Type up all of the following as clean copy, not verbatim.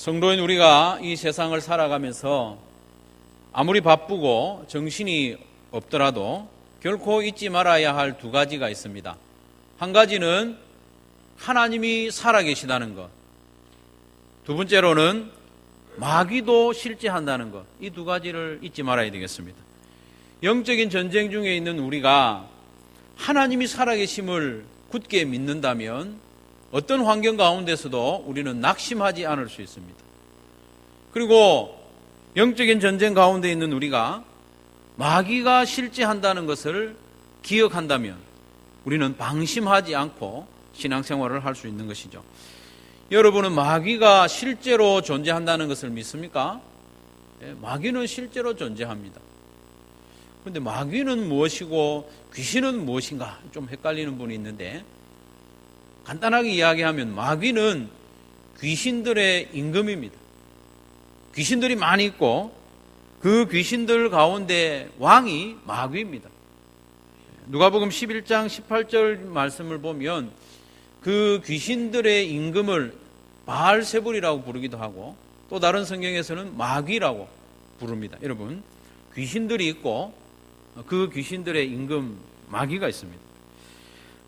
성도인 우리가 이 세상을 살아가면서 아무리 바쁘고 정신이 없더라도 결코 잊지 말아야 할 두 가지가 있습니다. 한 가지는 하나님이 살아계시다는 것, 두 번째로는 마귀도 실제한다는 것, 이 두 가지를 잊지 말아야 되겠습니다. 영적인 전쟁 중에 있는 우리가 하나님이 살아계심을 굳게 믿는다면 어떤 환경 가운데서도 우리는 낙심하지 않을 수 있습니다. 그리고 영적인 전쟁 가운데 있는 우리가 마귀가 실제한다는 것을 기억한다면 우리는 방심하지 않고 신앙생활을 할 수 있는 것이죠. 여러분은 마귀가 실제로 존재한다는 것을 믿습니까? 네, 마귀는 실제로 존재합니다. 그런데 마귀는 무엇이고 귀신은 무엇인가 좀 헷갈리는 분이 있는데, 간단하게 이야기하면 마귀는 귀신들의 임금입니다. 귀신들이 많이 있고 그 귀신들 가운데 왕이 마귀입니다. 누가복음 11장 18절 말씀을 보면 그 귀신들의 임금을 바알세불이라고 부르기도 하고 또 다른 성경에서는 마귀라고 부릅니다. 여러분, 귀신들이 있고 그 귀신들의 임금 마귀가 있습니다.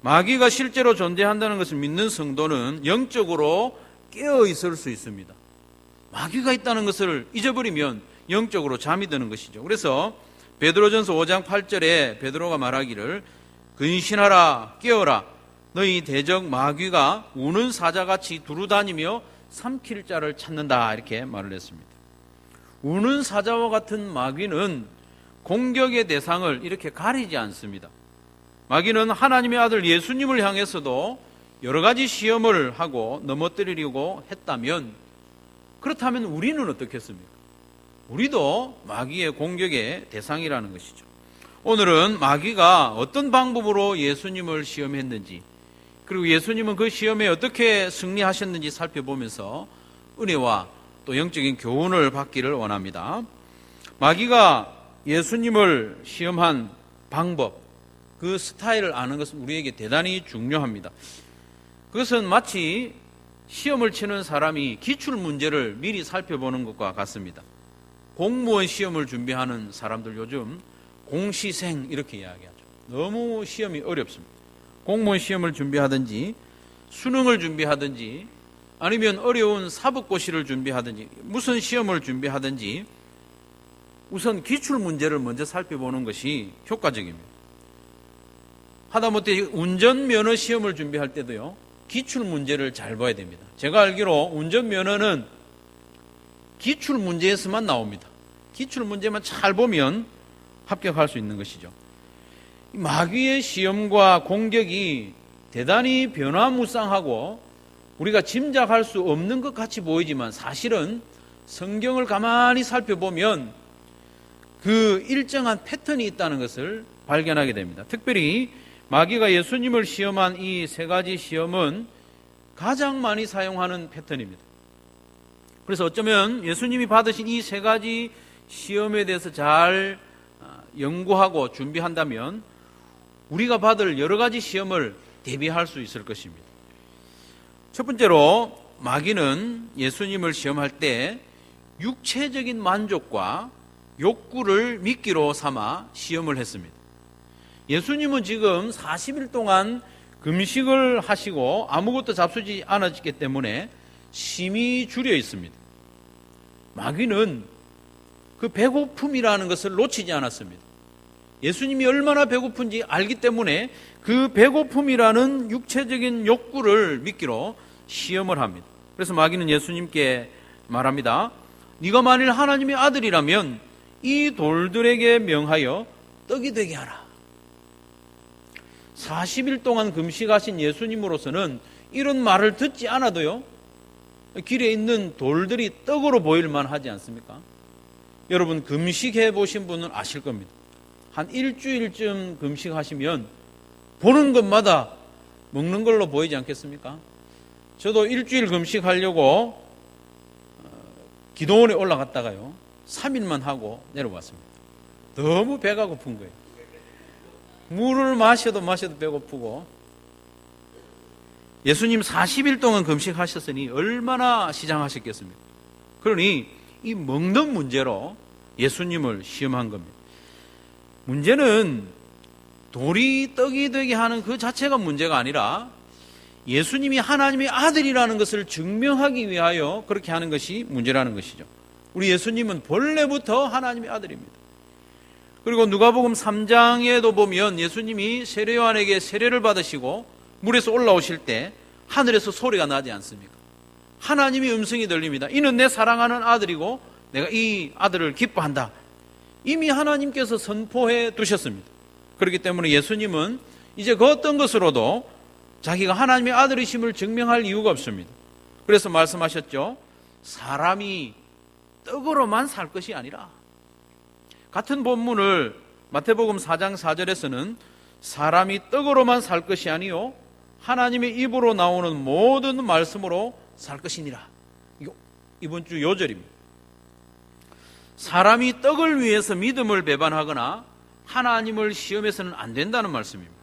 마귀가 실제로 존재한다는 것을 믿는 성도는 영적으로 깨어 있을 수 있습니다. 마귀가 있다는 것을 잊어버리면 영적으로 잠이 드는 것이죠. 그래서 베드로전서 5장 8절에 베드로가 말하기를 근신하라 깨어라 너희 대적 마귀가 우는 사자같이 두루다니며 삼킬 자를 찾는다, 이렇게 말을 했습니다. 우는 사자와 같은 마귀는 공격의 대상을 이렇게 가리지 않습니다. 마귀는 하나님의 아들 예수님을 향해서도 여러 가지 시험을 하고 넘어뜨리려고 했다면, 그렇다면 우리는 어떻겠습니까? 우리도 마귀의 공격의 대상이라는 것이죠. 오늘은 마귀가 어떤 방법으로 예수님을 시험했는지, 그리고 예수님은 그 시험에 어떻게 승리하셨는지 살펴보면서 은혜와 또 영적인 교훈을 받기를 원합니다. 마귀가 예수님을 시험한 방법, 그 스타일을 아는 것은 우리에게 대단히 중요합니다. 그것은 마치 시험을 치는 사람이 기출문제를 미리 살펴보는 것과 같습니다. 공무원 시험을 준비하는 사람들 요즘 공시생 이렇게 이야기하죠. 너무 시험이 어렵습니다. 공무원 시험을 준비하든지 수능을 준비하든지 아니면 어려운 사법고시를 준비하든지 무슨 시험을 준비하든지 우선 기출문제를 먼저 살펴보는 것이 효과적입니다. 하다못해 운전면허 시험을 준비할 때도요, 기출문제를 잘 봐야 됩니다. 제가 알기로 운전면허는 기출문제에서만 나옵니다. 기출문제만 잘 보면 합격할 수 있는 것이죠. 마귀의 시험과 공격이 대단히 변화무쌍하고 우리가 짐작할 수 없는 것 같이 보이지만 사실은 성경을 가만히 살펴보면 그 일정한 패턴이 있다는 것을 발견하게 됩니다. 특별히 마귀가 예수님을 시험한 이 세 가지 시험은 가장 많이 사용하는 패턴입니다. 그래서 어쩌면 예수님이 받으신 이 세 가지 시험에 대해서 잘 연구하고 준비한다면 우리가 받을 여러 가지 시험을 대비할 수 있을 것입니다. 첫 번째로 마귀는 예수님을 시험할 때 육체적인 만족과 욕구를 미끼로 삼아 시험을 했습니다. 예수님은 지금 40일 동안 금식을 하시고 아무것도 잡수지 않았기 때문에 심히 줄여 있습니다. 마귀는 그 배고픔이라는 것을 놓치지 않았습니다. 예수님이 얼마나 배고픈지 알기 때문에 그 배고픔이라는 육체적인 욕구를 미끼로 시험을 합니다. 그래서 마귀는 예수님께 말합니다. 네가 만일 하나님의 아들이라면 이 돌들에게 명하여 떡이 되게 하라. 40일 동안 금식하신 예수님으로서는 이런 말을 듣지 않아도요, 길에 있는 돌들이 떡으로 보일만 하지 않습니까? 여러분, 금식해 보신 분은 아실 겁니다. 한 일주일쯤 금식하시면 보는 것마다 먹는 걸로 보이지 않겠습니까? 저도 일주일 금식하려고 기도원에 올라갔다가요 3일만 하고 내려왔습니다. 너무 배가 고픈 거예요. 물을 마셔도 배고프고. 예수님 40일 동안 금식하셨으니 얼마나 시장하셨겠습니까? 그러니 이 먹는 문제로 예수님을 시험한 겁니다. 문제는 돌이 떡이 되게 하는 그 자체가 문제가 아니라 예수님이 하나님의 아들이라는 것을 증명하기 위하여 그렇게 하는 것이 문제라는 것이죠. 우리 예수님은 본래부터 하나님의 아들입니다. 그리고 누가복음 3장에도 보면 예수님이 세례 요한에게 세례를 받으시고 물에서 올라오실 때 하늘에서 소리가 나지 않습니까? 하나님의 음성이 들립니다. 이는 내 사랑하는 아들이고 내가 이 아들을 기뻐한다. 이미 하나님께서 선포해 두셨습니다. 그렇기 때문에 예수님은 이제 그 어떤 것으로도 자기가 하나님의 아들이심을 증명할 이유가 없습니다. 그래서 말씀하셨죠. 사람이 떡으로만 살 것이 아니라, 같은 본문을 마태복음 4장 4절에서는 사람이 떡으로만 살 것이 아니요 하나님의 입으로 나오는 모든 말씀으로 살 것이니라. 이번 주 요절입니다. 사람이 떡을 위해서 믿음을 배반하거나 하나님을 시험해서는 안 된다는 말씀입니다.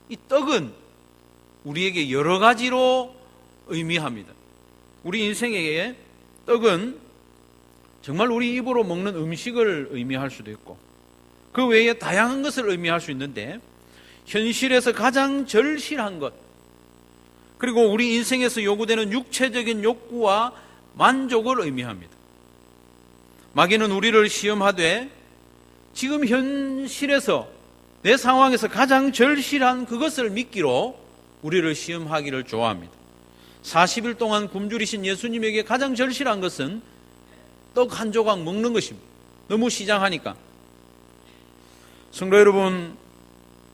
이 떡은 우리에게 여러 가지로 의미합니다. 우리 인생에게 떡은 정말 우리 입으로 먹는 음식을 의미할 수도 있고 그 외에 다양한 것을 의미할 수 있는데, 현실에서 가장 절실한 것, 그리고 우리 인생에서 요구되는 육체적인 욕구와 만족을 의미합니다. 마귀는 우리를 시험하되 지금 현실에서 내 상황에서 가장 절실한 그것을 믿기로 우리를 시험하기를 좋아합니다. 40일 동안 굶주리신 예수님에게 가장 절실한 것은 떡 한 조각 먹는 것입니다. 너무 시장하니까. 성도 여러분,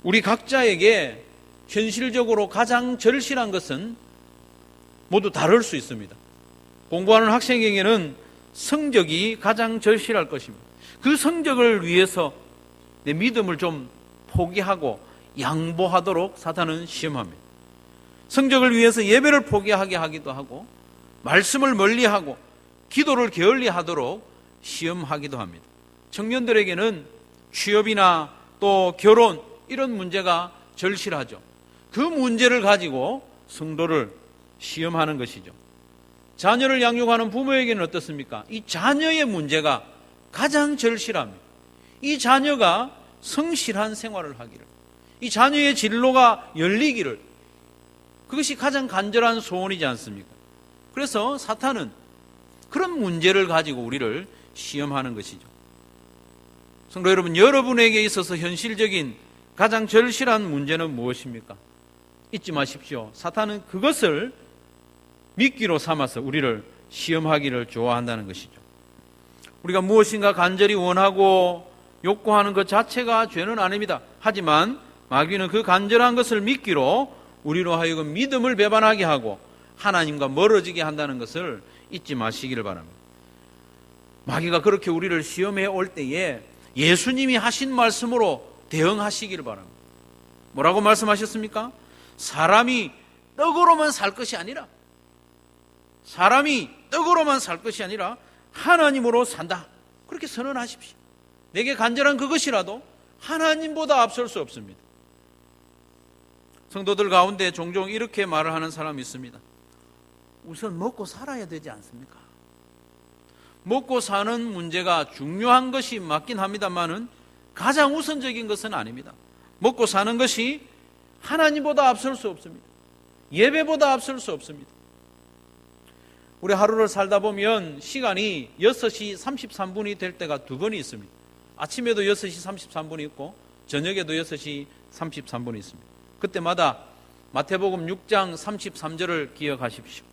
우리 각자에게 현실적으로 가장 절실한 것은 모두 다를 수 있습니다. 공부하는 학생에게는 성적이 가장 절실할 것입니다. 그 성적을 위해서 내 믿음을 좀 포기하고 양보하도록 사탄은 시험합니다. 성적을 위해서 예배를 포기하게 하기도 하고 말씀을 멀리하고 기도를 게을리하도록 시험하기도 합니다. 청년들에게는 취업이나 또 결혼 이런 문제가 절실하죠. 그 문제를 가지고 성도를 시험하는 것이죠. 자녀를 양육하는 부모에게는 어떻습니까? 이 자녀의 문제가 가장 절실합니다. 이 자녀가 성실한 생활을 하기를, 이 자녀의 진로가 열리기를, 그것이 가장 간절한 소원이지 않습니까? 그래서 사탄은 그런 문제를 가지고 우리를 시험하는 것이죠. 성도 여러분, 여러분에게 있어서 현실적인 가장 절실한 문제는 무엇입니까? 잊지 마십시오. 사탄은 그것을 미끼로 삼아서 우리를 시험하기를 좋아한다는 것이죠. 우리가 무엇인가 간절히 원하고 욕구하는 것 자체가 죄는 아닙니다. 하지만 마귀는 그 간절한 것을 미끼로 우리로 하여금 믿음을 배반하게 하고 하나님과 멀어지게 한다는 것을 잊지 마시기를 바랍니다. 마귀가 그렇게 우리를 시험해 올 때에 예수님이 하신 말씀으로 대응하시기를 바랍니다. 뭐라고 말씀하셨습니까? 사람이 떡으로만 살 것이 아니라, 사람이 떡으로만 살 것이 아니라 하나님으로 산다. 그렇게 선언하십시오. 내게 간절한 그것이라도 하나님보다 앞설 수 없습니다. 성도들 가운데 종종 이렇게 말을 하는 사람이 있습니다. 우선 먹고 살아야 되지 않습니까? 먹고 사는 문제가 중요한 것이 맞긴 합니다만은 가장 우선적인 것은 아닙니다. 먹고 사는 것이 하나님보다 앞설 수 없습니다. 예배보다 앞설 수 없습니다. 우리 하루를 살다 보면 시간이 6시 33분이 될 때가 두 번이 있습니다. 아침에도 6시 33분이 있고 저녁에도 6시 33분이 있습니다. 그때마다 마태복음 6장 33절을 기억하십시오.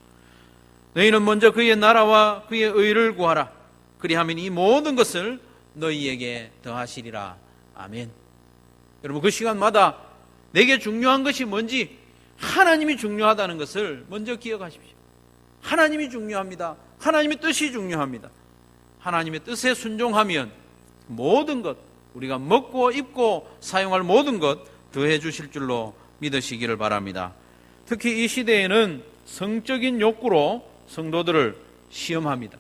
너희는 먼저 그의 나라와 그의 의를 구하라. 그리하면 이 모든 것을 너희에게 더하시리라. 아멘. 여러분, 그 시간마다 내게 중요한 것이 뭔지 하나님이 중요하다는 것을 먼저 기억하십시오. 하나님이 중요합니다. 하나님의 뜻이 중요합니다. 하나님의 뜻에 순종하면 모든 것, 우리가 먹고 입고 사용할 모든 것 더해 주실 줄로 믿으시기를 바랍니다. 특히 이 시대에는 성적인 욕구로 성도들을 시험합니다.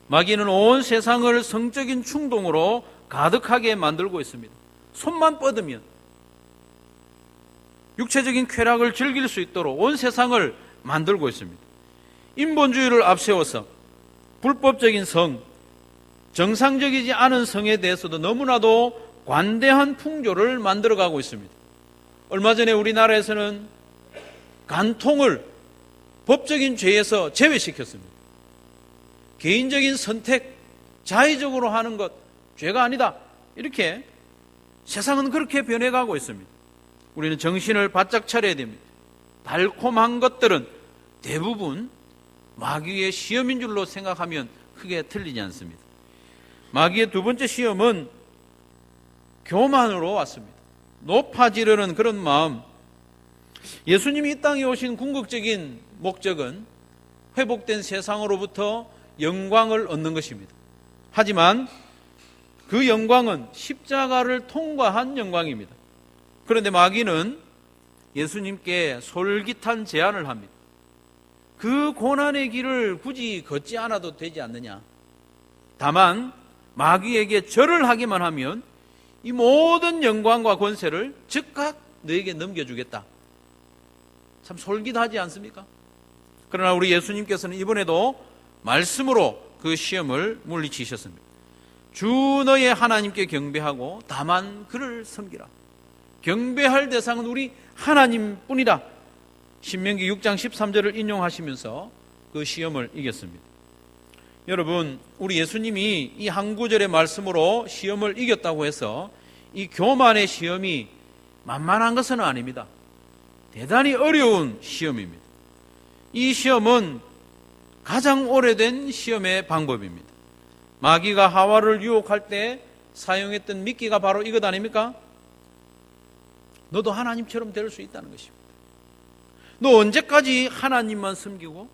마귀는 온 세상을 성적인 충동으로 가득하게 만들고 있습니다. 손만 뻗으면 육체적인 쾌락을 즐길 수 있도록 온 세상을 만들고 있습니다. 인본주의를 앞세워서 불법적인 성, 정상적이지 않은 성에 대해서도 너무나도 관대한 풍조를 만들어가고 있습니다. 얼마 전에 우리나라에서는 간통을 법적인 죄에서 제외시켰습니다. 개인적인 선택, 자의적으로 하는 것, 죄가 아니다. 이렇게 세상은 그렇게 변해가고 있습니다. 우리는 정신을 바짝 차려야 됩니다. 달콤한 것들은 대부분 마귀의 시험인 줄로 생각하면 크게 틀리지 않습니다. 마귀의 두 번째 시험은 교만으로 왔습니다. 높아지려는 그런 마음. 예수님이 이 땅에 오신 궁극적인 목적은 회복된 세상으로부터 영광을 얻는 것입니다. 하지만 그 영광은 십자가를 통과한 영광입니다. 그런데 마귀는 예수님께 솔깃한 제안을 합니다. 그 고난의 길을 굳이 걷지 않아도 되지 않느냐. 다만 마귀에게 절을 하기만 하면 이 모든 영광과 권세를 즉각 너에게 넘겨주겠다. 참 솔깃하지 않습니까? 그러나 우리 예수님께서는 이번에도 말씀으로 그 시험을 물리치셨습니다. 주 너의 하나님께 경배하고 다만 그를 섬기라. 경배할 대상은 우리 하나님뿐이다. 신명기 6장 13절을 인용하시면서 그 시험을 이겼습니다. 여러분, 우리 예수님이 이 한 구절의 말씀으로 시험을 이겼다고 해서 이 교만의 시험이 만만한 것은 아닙니다. 대단히 어려운 시험입니다. 이 시험은 가장 오래된 시험의 방법입니다. 마귀가 하와를 유혹할 때 사용했던 미끼가 바로 이것 아닙니까? 너도 하나님처럼 될 수 있다는 것입니다. 너 언제까지 하나님만 섬기고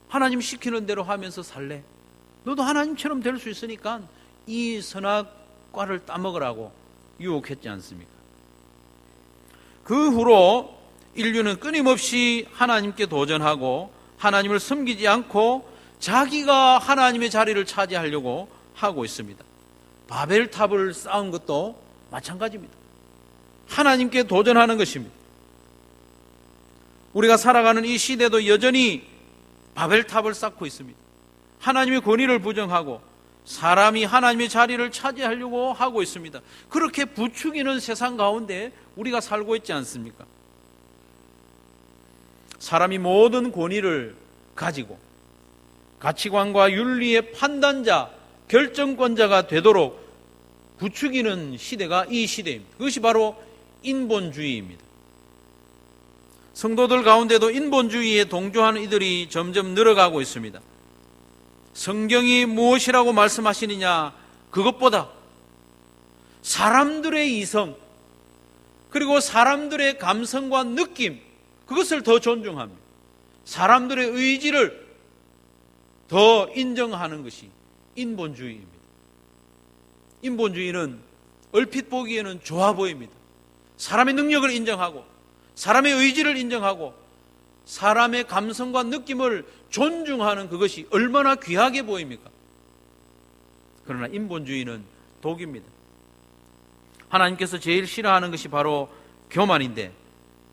하나님 시키는 대로 하면서 살래? 너도 하나님처럼 될 수 있으니까 이 선악과를 따먹으라고 유혹했지 않습니까? 그 후로 인류는 끊임없이 하나님께 도전하고 하나님을 섬기지 않고 자기가 하나님의 자리를 차지하려고 하고 있습니다. 바벨탑을 쌓은 것도 마찬가지입니다. 하나님께 도전하는 것입니다. 우리가 살아가는 이 시대도 여전히 바벨탑을 쌓고 있습니다. 하나님의 권위를 부정하고 사람이 하나님의 자리를 차지하려고 하고 있습니다. 그렇게 부추기는 세상 가운데 우리가 살고 있지 않습니까? 사람이 모든 권위를 가지고 가치관과 윤리의 판단자, 결정권자가 되도록 부추기는 시대가 이 시대입니다. 그것이 바로 인본주의입니다. 성도들 가운데도 인본주의에 동조하는 이들이 점점 늘어가고 있습니다. 성경이 무엇이라고 말씀하시느냐, 그것보다 사람들의 이성, 그리고 사람들의 감성과 느낌, 그것을 더 존중합니다. 사람들의 의지를 더 인정하는 것이 인본주의입니다. 인본주의는 얼핏 보기에는 좋아 보입니다. 사람의 능력을 인정하고 사람의 의지를 인정하고 사람의 감성과 느낌을 존중하는 그것이 얼마나 귀하게 보입니까? 그러나 인본주의는 독입니다. 하나님께서 제일 싫어하는 것이 바로 교만인데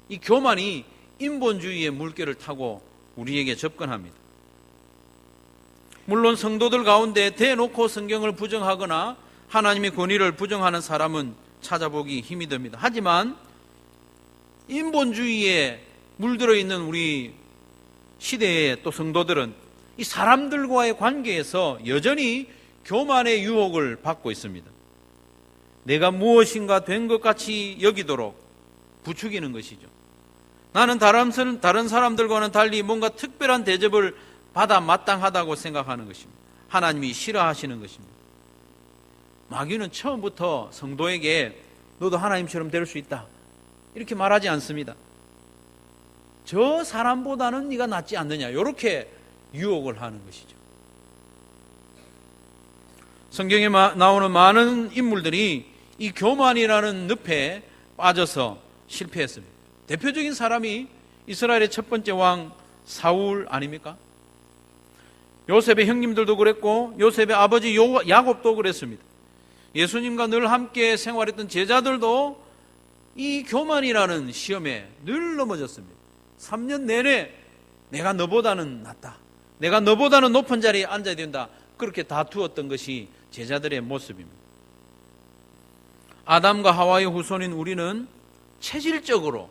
이 교만이 인본주의의 물결을 타고 우리에게 접근합니다. 물론 성도들 가운데 대놓고 성경을 부정하거나 하나님의 권위를 부정하는 사람은 찾아보기 힘이 듭니다. 하지만 인본주의에 물들어 있는 우리 시대의 또 성도들은 이 사람들과의 관계에서 여전히 교만의 유혹을 받고 있습니다. 내가 무엇인가 된 것 같이 여기도록 부추기는 것이죠. 나는 다른 사람들과는 달리 뭔가 특별한 대접을 받아 마땅하다고 생각하는 것입니다. 하나님이 싫어하시는 것입니다. 마귀는 처음부터 성도에게 너도 하나님처럼 될 수 있다 이렇게 말하지 않습니다. 저 사람보다는 네가 낫지 않느냐 이렇게 유혹을 하는 것이죠. 성경에 나오는 많은 인물들이 이 교만이라는 늪에 빠져서 실패했습니다. 대표적인 사람이 이스라엘의 첫 번째 왕 사울 아닙니까? 요셉의 형님들도 그랬고 요셉의 아버지 야곱도 그랬습니다. 예수님과 늘 함께 생활했던 제자들도 이 교만이라는 시험에 늘 넘어졌습니다. 3년 내내 내가 너보다는 낫다, 내가 너보다는 높은 자리에 앉아야 된다, 그렇게 다투었던 것이 제자들의 모습입니다. 아담과 하와의 후손인 우리는 체질적으로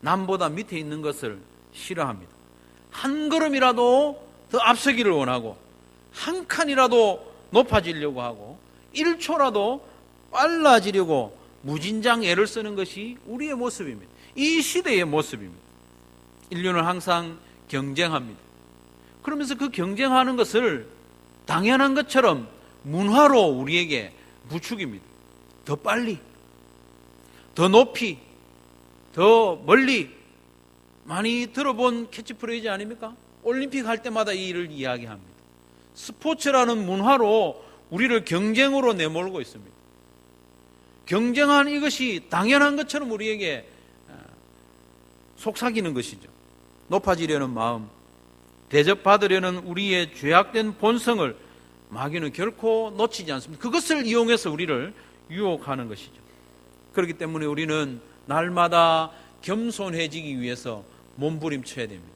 남보다 밑에 있는 것을 싫어합니다. 한 걸음이라도 더 앞서기를 원하고 한 칸이라도 높아지려고 하고 1초라도 빨라지려고 무진장 애를 쓰는 것이 우리의 모습입니다. 이 시대의 모습입니다. 인류는 항상 경쟁합니다. 그러면서 그 경쟁하는 것을 당연한 것처럼 문화로 우리에게 부추깁니다. 더 빨리, 더 높이, 더 멀리. 많이 들어본 캐치프레이즈 아닙니까? 올림픽 할 때마다 이 일을 이야기합니다. 스포츠라는 문화로 우리를 경쟁으로 내몰고 있습니다. 경쟁하는 이것이 당연한 것처럼 우리에게 속삭이는 것이죠. 높아지려는 마음, 대접받으려는 우리의 죄악된 본성을 마귀는 결코 놓치지 않습니다. 그것을 이용해서 우리를 유혹하는 것이죠. 그렇기 때문에 우리는 날마다 겸손해지기 위해서 몸부림쳐야 됩니다.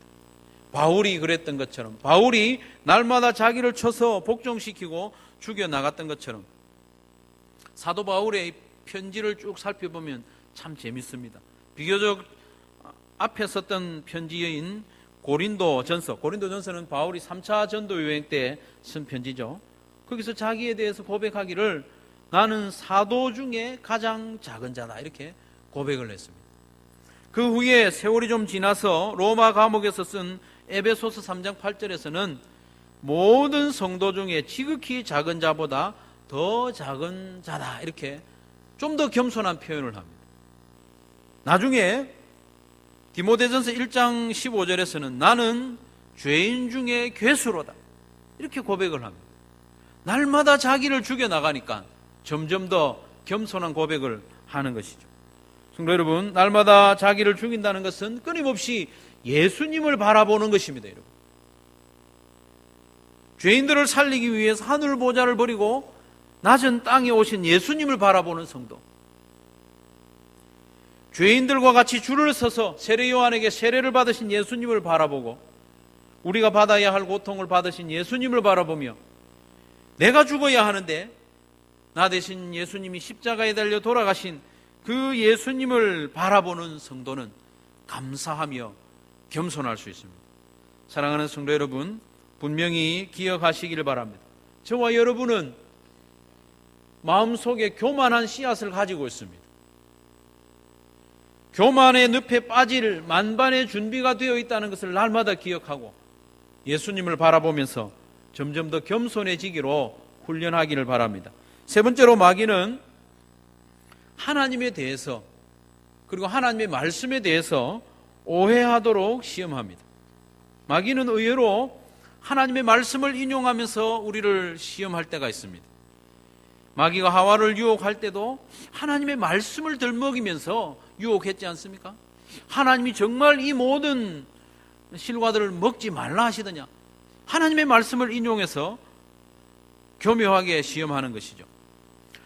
바울이 그랬던 것처럼, 바울이 날마다 자기를 쳐서 복종시키고 죽여나갔던 것처럼, 사도 바울의 편지를 쭉 살펴보면 참 재밌습니다. 비교적 앞에 썼던 편지인 고린도전서는 바울이 3차 전도 여행 때 쓴 편지죠. 거기서 자기에 대해서 고백하기를 나는 사도 중에 가장 작은 자다, 이렇게 고백을 했습니다. 그 후에 세월이 좀 지나서 로마 감옥에서 쓴 에베소서 3장 8절에서는 모든 성도 중에 지극히 작은 자보다 더 작은 자다, 이렇게 좀 더 겸손한 표현을 합니다. 나중에 디모데전서 1장 15절에서는 나는 죄인 중에 괴수로다, 이렇게 고백을 합니다. 날마다 자기를 죽여나가니까 점점 더 겸손한 고백을 하는 것이죠. 성도 여러분, 날마다 자기를 죽인다는 것은 끊임없이 예수님을 바라보는 것입니다. 여러분, 죄인들을 살리기 위해서 하늘 보좌를 버리고 낮은 땅에 오신 예수님을 바라보는 성도, 죄인들과 같이 줄을 서서 세례 요한에게 세례를 받으신 예수님을 바라보고 우리가 받아야 할 고통을 받으신 예수님을 바라보며 내가 죽어야 하는데 나 대신 예수님이 십자가에 달려 돌아가신 그 예수님을 바라보는 성도는 감사하며 겸손할 수 있습니다. 사랑하는 성도 여러분, 분명히 기억하시기를 바랍니다. 저와 여러분은 마음속에 교만한 씨앗을 가지고 있습니다. 교만의 늪에 빠질 만반의 준비가 되어 있다는 것을 날마다 기억하고 예수님을 바라보면서 점점 더 겸손해지기로 훈련하기를 바랍니다. 세 번째로, 마귀는 하나님에 대해서 그리고 하나님의 말씀에 대해서 오해하도록 시험합니다. 마귀는 의외로 하나님의 말씀을 인용하면서 우리를 시험할 때가 있습니다. 마귀가 하와를 유혹할 때도 하나님의 말씀을 들먹이면서 유혹했지 않습니까? 하나님이 정말 이 모든 실과들을 먹지 말라 하시더냐? 하나님의 말씀을 인용해서 교묘하게 시험하는 것이죠.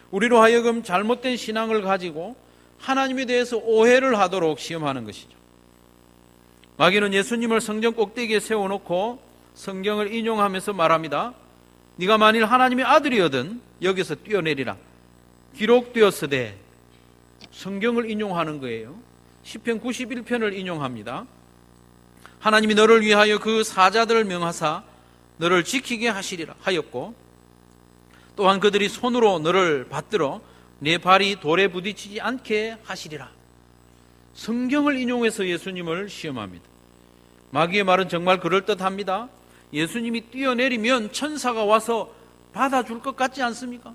우리로 하여금 잘못된 신앙을 가지고 하나님에 대해서 오해를 하도록 시험하는 것이죠. 마귀는 예수님을 성전 꼭대기에 세워놓고 성경을 인용하면서 말합니다. 네가 만일 하나님의 아들이거든 여기서 뛰어내리라. 기록되었으되, 성경을 인용하는 거예요. 시편 91편을 인용합니다. 하나님이 너를 위하여 그 사자들을 명하사 너를 지키게 하시리라 하였고, 또한 그들이 손으로 너를 받들어 내 발이 돌에 부딪히지 않게 하시리라. 성경을 인용해서 예수님을 시험합니다. 마귀의 말은 정말 그럴듯합니다. 예수님이 뛰어내리면 천사가 와서 받아줄 것 같지 않습니까?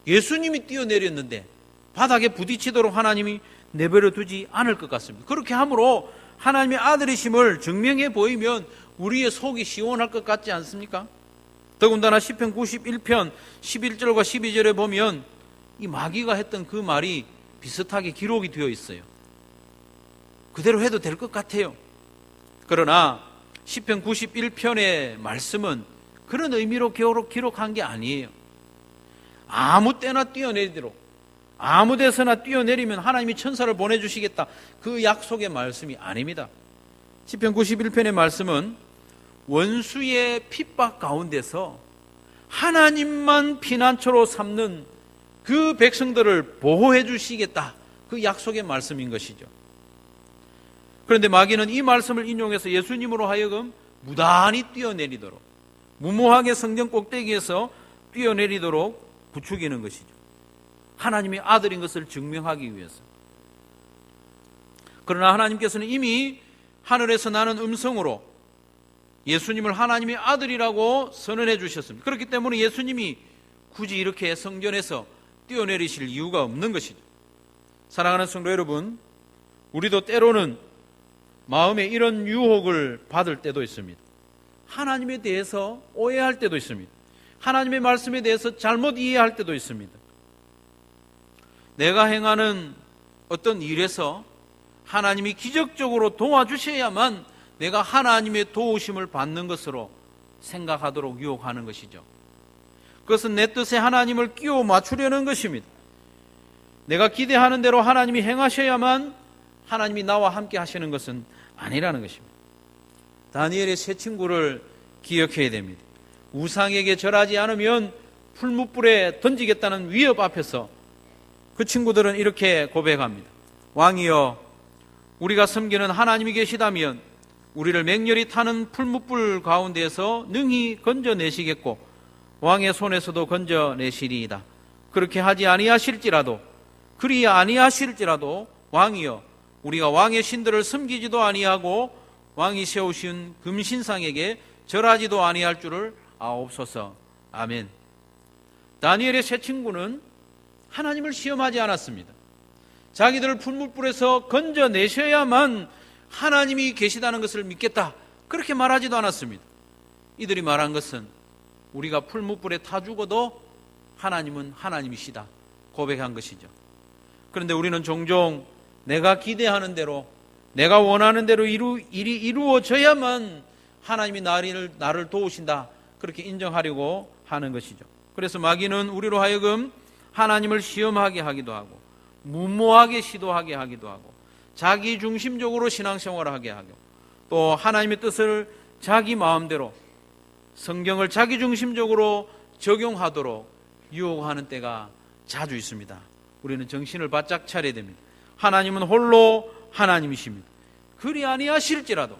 예수님이 뛰어내렸는데 바닥에 부딪히도록 하나님이 내버려 두지 않을 것 같습니다. 그렇게 함으로 하나님의 아들이심을 증명해 보이면 우리의 속이 시원할 것 같지 않습니까? 더군다나 시편 91편 11절과 12절에 보면 이 마귀가 했던 그 말이 비슷하게 기록이 되어 있어요. 그대로 해도 될 것 같아요. 그러나 시편 91편의 말씀은 그런 의미로 기록한 게 아니에요. 아무 때나 뛰어내리도록, 아무 데서나 뛰어내리면 하나님이 천사를 보내주시겠다, 그 약속의 말씀이 아닙니다. 시편 91편의 말씀은 원수의 핍박 가운데서 하나님만 피난처로 삼는 그 백성들을 보호해 주시겠다, 그 약속의 말씀인 것이죠. 그런데 마귀는 이 말씀을 인용해서 예수님으로 하여금 무단히 뛰어내리도록, 무모하게 성전 꼭대기에서 뛰어내리도록 부추기는 것이죠. 하나님의 아들인 것을 증명하기 위해서. 그러나 하나님께서는 이미 하늘에서 나는 음성으로 예수님을 하나님의 아들이라고 선언해 주셨습니다. 그렇기 때문에 예수님이 굳이 이렇게 성전에서 뛰어내리실 이유가 없는 것이죠. 사랑하는 성도 여러분, 우리도 때로는 마음에 이런 유혹을 받을 때도 있습니다. 하나님에 대해서 오해할 때도 있습니다. 하나님의 말씀에 대해서 잘못 이해할 때도 있습니다. 내가 행하는 어떤 일에서 하나님이 기적적으로 도와주셔야만 내가 하나님의 도우심을 받는 것으로 생각하도록 유혹하는 것이죠. 그것은 내 뜻에 하나님을 끼워 맞추려는 것입니다. 내가 기대하는 대로 하나님이 행하셔야만 하나님이 나와 함께 하시는 것은 아니라는 것입니다. 다니엘의 세 친구를 기억해야 됩니다. 우상에게 절하지 않으면 풀무불에 던지겠다는 위협 앞에서 그 친구들은 이렇게 고백합니다. 왕이여, 우리가 섬기는 하나님이 계시다면 우리를 맹렬히 타는 풀무불 가운데에서 능히 건져내시겠고 왕의 손에서도 건져내시리이다. 그렇게 하지 아니하실지라도, 그리 아니하실지라도 왕이여, 우리가 왕의 신들을 섬기지도 아니하고 왕이 세우신 금신상에게 절하지도 아니할 줄을 아옵소서. 아멘. 다니엘의 세 친구는 하나님을 시험하지 않았습니다. 자기들을 풀무불에서 건져내셔야만 하나님이 계시다는 것을 믿겠다, 그렇게 말하지도 않았습니다. 이들이 말한 것은 우리가 풀무불에 타 죽어도 하나님은 하나님이시다 고백한 것이죠. 그런데 우리는 종종 내가 기대하는 대로, 내가 원하는 대로 일이 이루어져야만 하나님이 나를 도우신다, 그렇게 인정하려고 하는 것이죠. 그래서 마귀는 우리로 하여금 하나님을 시험하게 하기도 하고, 무모하게 시도하게 하기도 하고, 자기 중심적으로 신앙생활을 하게 하고, 또 하나님의 뜻을 자기 마음대로, 성경을 자기 중심적으로 적용하도록 유혹하는 때가 자주 있습니다. 우리는 정신을 바짝 차려야 됩니다. 하나님은 홀로 하나님이십니다. 그리 아니하실지라도,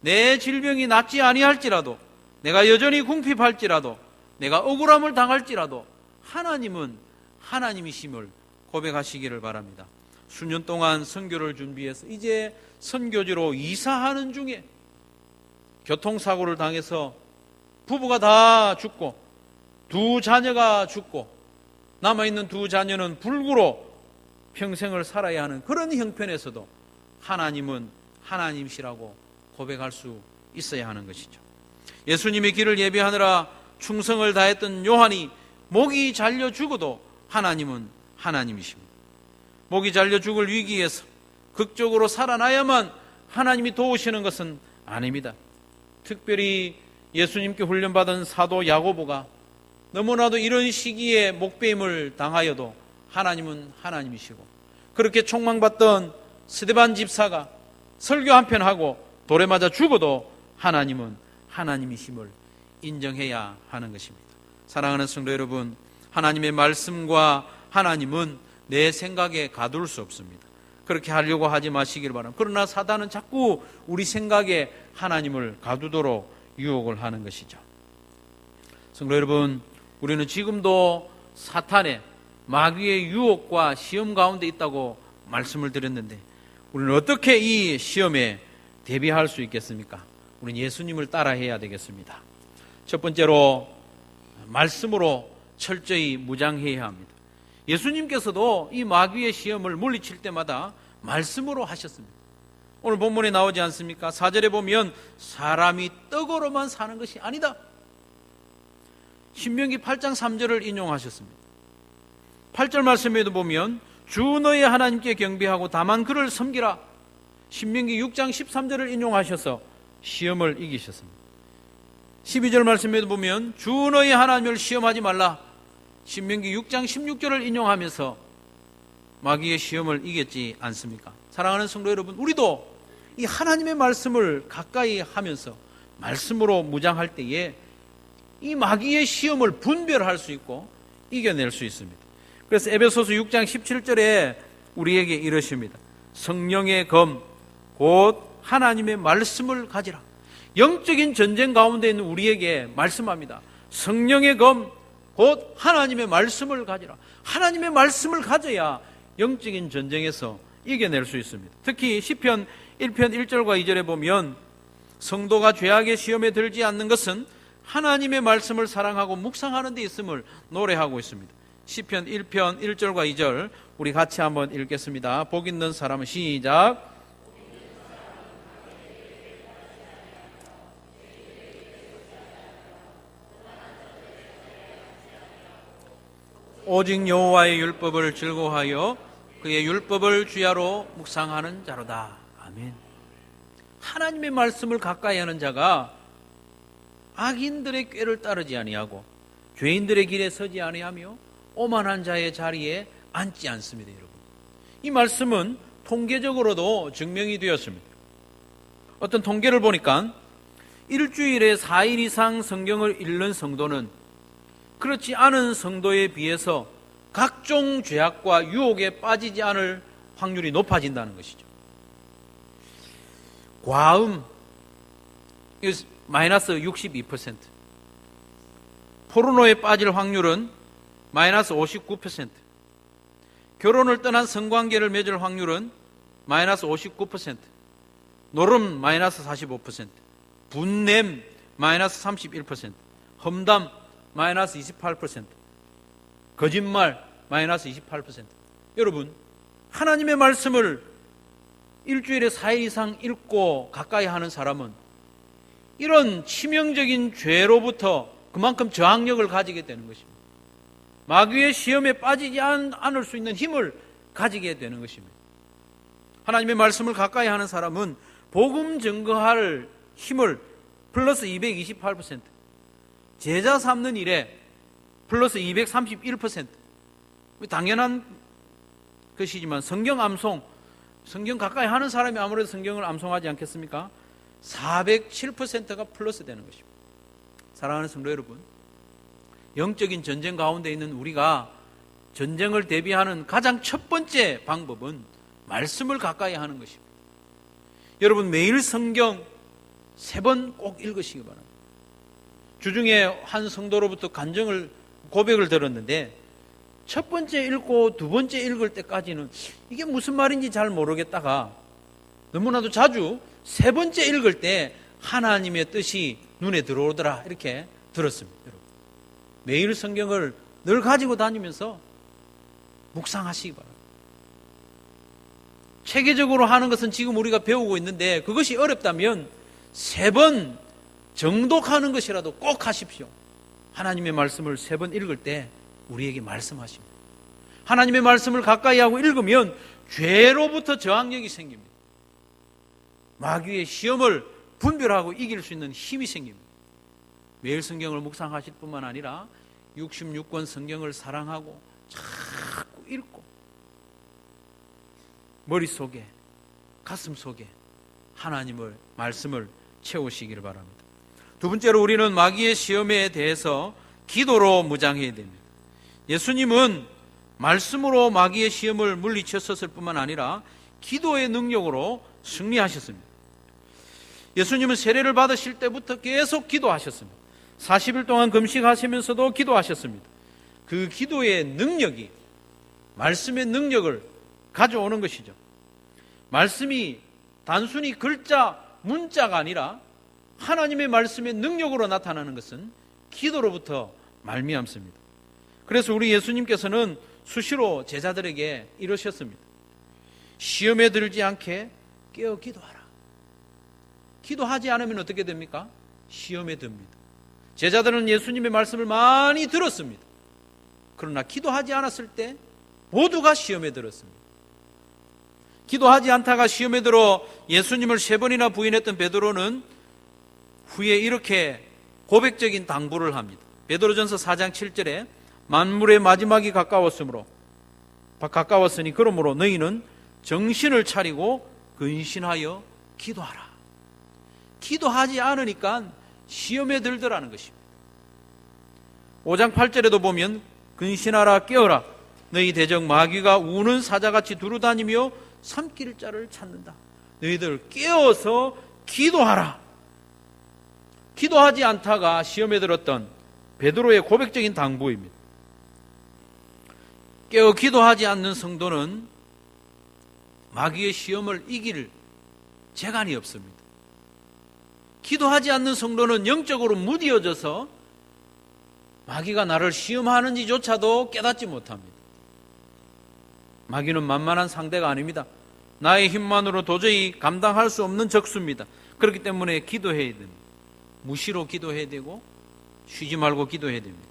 내 질병이 낫지 아니할지라도, 내가 여전히 궁핍할지라도, 내가 억울함을 당할지라도 하나님은 하나님이심을 고백하시기를 바랍니다. 수년 동안 선교를 준비해서 이제 선교지로 이사하는 중에 교통사고를 당해서 부부가 다 죽고 두 자녀가 죽고 남아있는 두 자녀는 불구로 평생을 살아야 하는 그런 형편에서도 하나님은 하나님이시라고 고백할 수 있어야 하는 것이죠. 예수님의 길을 예배하느라 충성을 다했던 요한이 목이 잘려 죽어도 하나님은 하나님이십니다. 목이 잘려 죽을 위기에서 극적으로 살아나야만 하나님이 도우시는 것은 아닙니다. 특별히 예수님께 훈련받은 사도 야고보가 너무나도 이런 시기에 목배임을 당하여도 하나님은 하나님이시고, 그렇게 총망받던 스데반 집사가 설교 한편 하고 돌에 맞아 죽어도 하나님은 하나님이심을 인정해야 하는 것입니다. 사랑하는 성도 여러분, 하나님의 말씀과 하나님은 내 생각에 가둘 수 없습니다. 그렇게 하려고 하지 마시길 바랍니다. 그러나 사단은 자꾸 우리 생각에 하나님을 가두도록 유혹을 하는 것이죠. 성도 여러분, 우리는 지금도 사탄의 마귀의 유혹과 시험 가운데 있다고 말씀을 드렸는데, 우리는 어떻게 이 시험에 대비할 수 있겠습니까? 우리는 예수님을 따라해야 되겠습니다. 첫 번째로 말씀으로 철저히 무장해야 합니다. 예수님께서도 이 마귀의 시험을 물리칠 때마다 말씀으로 하셨습니다. 오늘 본문에 나오지 않습니까? 4절에 보면 사람이 떡으로만 사는 것이 아니다. 신명기 8장 3절을 인용하셨습니다. 8절 말씀에도 보면 주 너의 하나님께 경배하고 다만 그를 섬기라. 신명기 6장 13절을 인용하셔서 시험을 이기셨습니다. 12절 말씀에도 보면 주 너의 하나님을 시험하지 말라. 신명기 6장 16절을 인용하면서 마귀의 시험을 이겼지 않습니까? 사랑하는 성도 여러분, 우리도 이 하나님의 말씀을 가까이 하면서 말씀으로 무장할 때에 이 마귀의 시험을 분별할 수 있고 이겨낼 수 있습니다. 그래서 에베소서 6장 17절에 우리에게 이러십니다. 성령의 검 곧 하나님의 말씀을 가지라. 영적인 전쟁 가운데 있는 우리에게 말씀합니다. 성령의 검 곧 하나님의 말씀을 가지라. 하나님의 말씀을 가져야 영적인 전쟁에서 이겨낼 수 있습니다. 특히 시편 1편 1절과 2절에 보면 성도가 죄악의 시험에 들지 않는 것은 하나님의 말씀을 사랑하고 묵상하는 데 있음을 노래하고 있습니다. 시편 1편 1절과 2절 우리 같이 한번 읽겠습니다. 복 있는 사람은 시작. 오직 여호와의 율법을 즐거워하여 그의 율법을 주야로 묵상하는 자로다. 아멘. 하나님의 말씀을 가까이 하는 자가 악인들의 꾀를 따르지 아니하고 죄인들의 길에 서지 아니하며 오만한 자의 자리에 앉지 않습니다. 여러분, 이 말씀은 통계적으로도 증명이 되었습니다. 어떤 통계를 보니까 일주일에 4일 이상 성경을 읽는 성도는 그렇지 않은 성도에 비해서 각종 죄악과 유혹에 빠지지 않을 확률이 높아진다는 것이죠. 과음 마이너스 62%, 포르노에 빠질 확률은 마이너스 59%, 결혼을 떠난 성관계를 맺을 확률은 마이너스 59%, 노름 마이너스 45%, 분냄 마이너스 31%, 험담 마이너스 28%, 거짓말 마이너스 28%. 여러분, 하나님의 말씀을 일주일에 4일 이상 읽고 가까이 하는 사람은 이런 치명적인 죄로부터 그만큼 저항력을 가지게 되는 것입니다. 마귀의 시험에 빠지지 않을 수 있는 힘을 가지게 되는 것입니다. 하나님의 말씀을 가까이 하는 사람은 복음 증거할 힘을 플러스 228%, 제자 삼는 일에 플러스 231%, 당연한 것이지만 성경 암송, 성경 가까이 하는 사람이 아무래도 성경을 암송하지 않겠습니까? 407%가 플러스 되는 것입니다. 사랑하는 성도 여러분, 영적인 전쟁 가운데 있는 우리가 전쟁을 대비하는 가장 첫 번째 방법은 말씀을 가까이 하는 것입니다. 여러분, 매일 성경 3번 꼭 읽으시기 바랍니다. 주중에 한 성도로부터 고백을 들었는데 첫 번째 읽고 두 번째 읽을 때까지는 이게 무슨 말인지 잘 모르겠다가 너무나도 자주 세 번째 읽을 때 하나님의 뜻이 눈에 들어오더라 이렇게 들었습니다. 여러분, 매일 성경을 늘 가지고 다니면서 묵상하시기 바랍니다. 체계적으로 하는 것은 지금 우리가 배우고 있는데 그것이 어렵다면 3번 정독하는 것이라도 꼭 하십시오. 하나님의 말씀을 3번 읽을 때 우리에게 말씀하십니다. 하나님의 말씀을 가까이 하고 읽으면 죄로부터 저항력이 생깁니다. 마귀의 시험을 분별하고 이길 수 있는 힘이 생깁니다. 매일 성경을 묵상하실 뿐만 아니라 66권 성경을 사랑하고 자꾸 읽고 머릿속에 가슴속에 하나님의 말씀을 채우시기를 바랍니다. 두 번째로 우리는 마귀의 시험에 대해서 기도로 무장해야 됩니다. 예수님은 말씀으로 마귀의 시험을 물리쳤었을 뿐만 아니라 기도의 능력으로 승리하셨습니다. 예수님은 세례를 받으실 때부터 계속 기도하셨습니다. 40일 동안 금식하시면서도 기도하셨습니다. 그 기도의 능력이 말씀의 능력을 가져오는 것이죠. 말씀이 단순히 글자, 문자가 아니라 하나님의 말씀의 능력으로 나타나는 것은 기도로부터 말미암습니다. 그래서 우리 예수님께서는 수시로 제자들에게 이러셨습니다. 시험에 들지 않게 깨어 기도하라. 기도하지 않으면 어떻게 됩니까? 시험에 듭니다. 제자들은 예수님의 말씀을 많이 들었습니다. 그러나 기도하지 않았을 때 모두가 시험에 들었습니다. 기도하지 않다가 시험에 들어 예수님을 3번이나 부인했던 베드로는 후에 이렇게 고백적인 당부를 합니다. 베드로전서 4장 7절에 만물의 마지막이 가까웠으니 그러므로 너희는 정신을 차리고 근신하여 기도하라. 기도하지 않으니까 시험에 들더라는 것입니다. 5장 8절에도 보면 근신하라 깨어라 너희 대적 마귀가 우는 사자같이 두루다니며 삼킬 자를 찾는다. 너희들 깨어서 기도하라. 기도하지 않다가 시험에 들었던 베드로의 고백적인 당부입니다. 깨어 기도하지 않는 성도는 마귀의 시험을 이길 재간이 없습니다. 기도하지 않는 성도는 영적으로 무디어져서 마귀가 나를 시험하는지조차도 깨닫지 못합니다. 마귀는 만만한 상대가 아닙니다. 나의 힘만으로 도저히 감당할 수 없는 적수입니다. 그렇기 때문에 기도해야 됩니다. 무시로 기도해야 되고 쉬지 말고 기도해야 됩니다.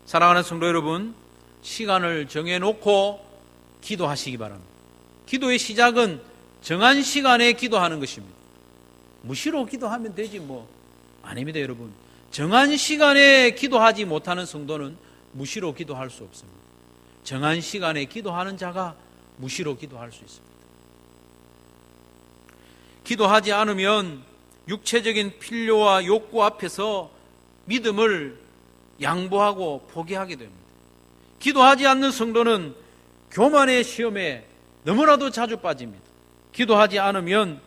사랑하는 성도 여러분, 시간을 정해놓고 기도하시기 바랍니다. 기도의 시작은 정한 시간에 기도하는 것입니다. 무시로 기도하면 되지 아닙니다. 여러분, 정한 시간에 기도하지 못하는 성도는 무시로 기도할 수 없습니다. 정한 시간에 기도하는 자가 무시로 기도할 수 있습니다. 기도하지 않으면 육체적인 필요와 욕구 앞에서 믿음을 양보하고 포기하게 됩니다. 기도하지 않는 성도는 교만의 시험에 너무나도 자주 빠집니다. 기도하지 않으면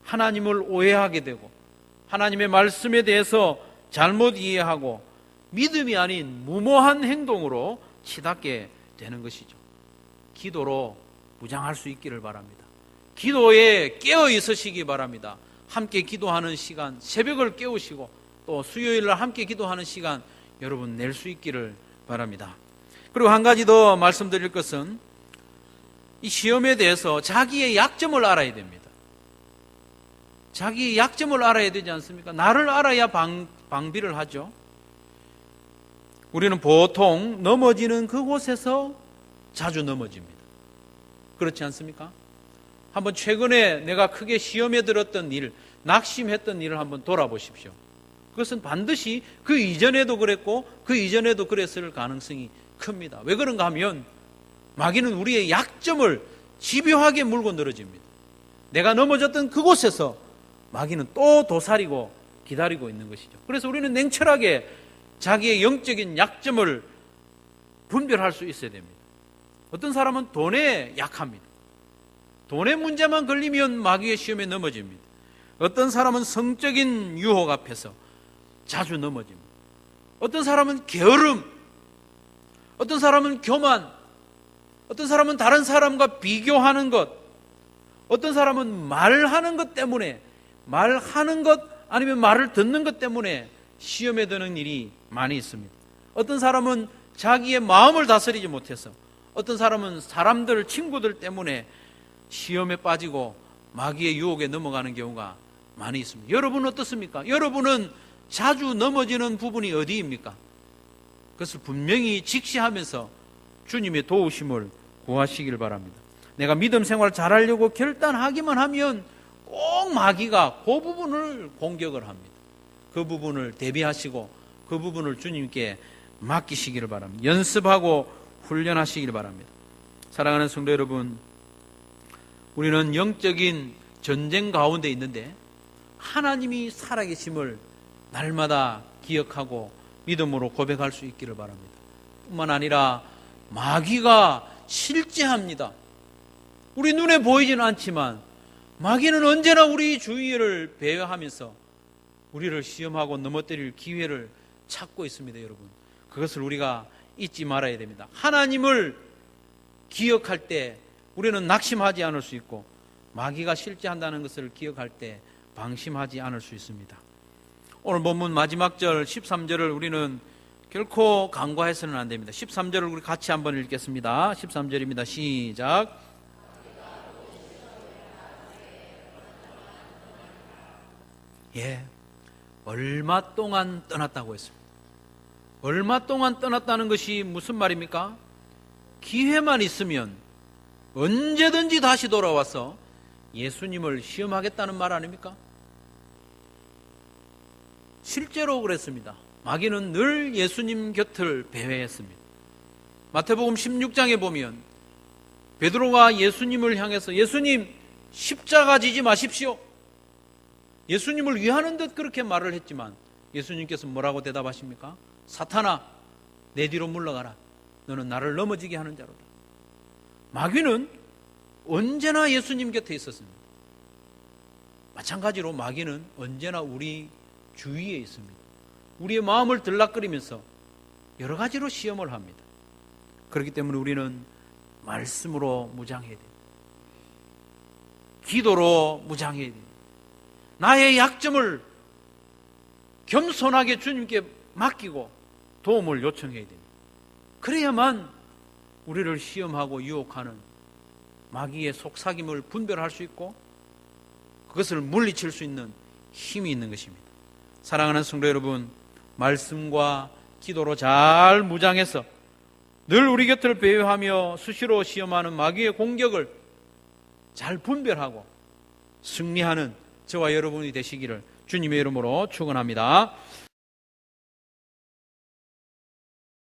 하나님을 오해하게 되고 하나님의 말씀에 대해서 잘못 이해하고 믿음이 아닌 무모한 행동으로 치닫게 되는 것이죠. 기도로 무장할 수 있기를 바랍니다. 기도에 깨어 있으시기 바랍니다. 함께 기도하는 시간, 새벽을 깨우시고 또 수요일날 함께 기도하는 시간 여러분 낼 수 있기를 바랍니다. 그리고 한 가지 더 말씀드릴 것은 이 시험에 대해서 자기의 약점을 알아야 됩니다. 자기의 약점을 알아야 되지 않습니까? 나를 알아야 방비를 하죠. 우리는 보통 넘어지는 그곳에서 자주 넘어집니다. 그렇지 않습니까? 한번 최근에 내가 크게 시험에 들었던 일, 낙심했던 일을 한번 돌아보십시오. 그것은 반드시 그 이전에도 그랬고 그 이전에도 그랬을 가능성이 큽니다. 왜 그런가 하면 마귀는 우리의 약점을 집요하게 물고 늘어집니다. 내가 넘어졌던 그곳에서 마귀는 또 도사리고 기다리고 있는 것이죠. 그래서 우리는 냉철하게 자기의 영적인 약점을 분별할 수 있어야 됩니다. 어떤 사람은 돈에 약합니다. 돈의 문제만 걸리면 마귀의 시험에 넘어집니다. 어떤 사람은 성적인 유혹 앞에서 자주 넘어집니다. 어떤 사람은 게으름, 어떤 사람은 교만, 어떤 사람은 다른 사람과 비교하는 것, 어떤 사람은 말하는 것 때문에, 말하는 것 아니면 말을 듣는 것 때문에 시험에 드는 일이 많이 있습니다. 어떤 사람은 자기의 마음을 다스리지 못해서, 어떤 사람은 사람들, 친구들 때문에 시험에 빠지고 마귀의 유혹에 넘어가는 경우가 많이 있습니다. 여러분은 어떻습니까? 여러분은 자주 넘어지는 부분이 어디입니까? 그것을 분명히 직시하면서 주님의 도우심을 구하시길 바랍니다. 내가 믿음 생활을 잘하려고 결단하기만 하면 꼭 마귀가 그 부분을 공격을 합니다. 그 부분을 대비하시고 그 부분을 주님께 맡기시기를 바랍니다. 연습하고 훈련하시길 바랍니다. 사랑하는 성도 여러분, 우리는 영적인 전쟁 가운데 있는데 하나님이 살아계심을 날마다 기억하고 믿음으로 고백할 수 있기를 바랍니다. 뿐만 아니라 마귀가 실제합니다. 우리 눈에 보이지는 않지만 마귀는 언제나 우리 주위를 배회하면서 우리를 시험하고 넘어뜨릴 기회를 찾고 있습니다. 여러분, 그것을 우리가 잊지 말아야 됩니다. 하나님을 기억할 때 우리는 낙심하지 않을 수 있고 마귀가 실제한다는 것을 기억할 때 방심하지 않을 수 있습니다. 오늘 본문 마지막 절 13절을 우리는 결코 간과해서는 안 됩니다. 13절을 우리 같이 한번 읽겠습니다. 13절입니다. 시작. 얼마 동안 떠났다고 했습니다. 얼마 동안 떠났다는 것이 무슨 말입니까? 기회만 있으면 언제든지 다시 돌아와서 예수님을 시험하겠다는 말 아닙니까? 실제로 그랬습니다. 마귀는 늘 예수님 곁을 배회했습니다. 마태복음 16장에 보면 베드로가 예수님을 향해서 예수님 십자가 지지 마십시오. 예수님을 위하는 듯 그렇게 말을 했지만 예수님께서 뭐라고 대답하십니까? 사탄아, 내 뒤로 물러가라. 너는 나를 넘어지게 하는 자로다. 마귀는 언제나 예수님 곁에 있었습니다. 마찬가지로 마귀는 언제나 우리 주위에 있습니다. 우리의 마음을 들락거리면서 여러 가지로 시험을 합니다. 그렇기 때문에 우리는 말씀으로 무장해야 됩니다. 기도로 무장해야 됩니다. 나의 약점을 겸손하게 주님께 맡기고 도움을 요청해야 됩니다. 그래야만 우리를 시험하고 유혹하는 마귀의 속삭임을 분별할 수 있고 그것을 물리칠 수 있는 힘이 있는 것입니다. 사랑하는 성도 여러분, 말씀과 기도로 잘 무장해서 늘 우리 곁을 배회하며 수시로 시험하는 마귀의 공격을 잘 분별하고 승리하는 저와 여러분이 되시기를 주님의 이름으로 축원합니다.